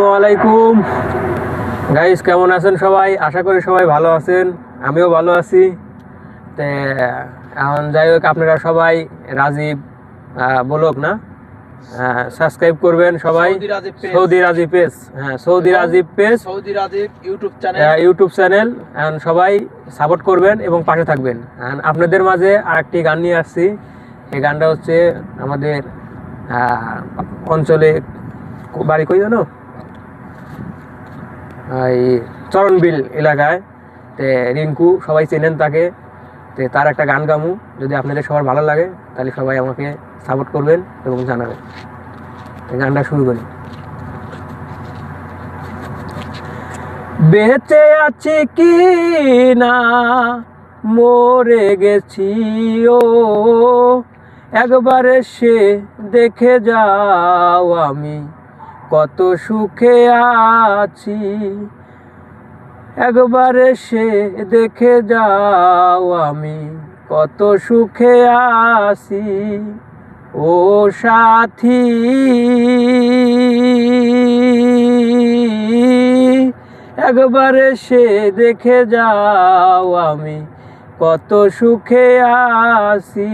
ওয়ালাইকুম গাইস, কেমন আছেন সবাই? আশা করি সবাই ভালো আছেন, আমিও ভালো আছি। তো এখন যাই হোক, আপনারা সবাই রাজীব ব্লগ না সাবস্ক্রাইব করবেন সবাই। Saudi Rajib page, Saudi Rajib page, Saudi Rajib YouTube channel. এখন সবাই সাপোর্ট করবেন এবং পাশে থাকবেন। আপনাদের মাঝে আরেকটি গান নিয়ে আসছি। এই গানটা হচ্ছে আমাদের অঞ্চলে বাড়ি কই জানো, এই চরণবিল এলাকায়। তে রিঙ্কু, সবাই চেনেন তাকে। তো তার একটা গান গামু, যদি আপনাদের সবার ভালো লাগে তাহলে সবাই আমাকে সাপোর্ট করবেন এবং জানাবেন। গানটা শুরু করি। বেঁচে আছি কি না মরে গেছি ও, একবার এসে দেখে যাও আমি কত সুখে আছি। একবার এসে দেখে যাও আমি কত সুখে আছি। ও সাথী, একবার এসে দেখে যাও আমি কত সুখে আছি।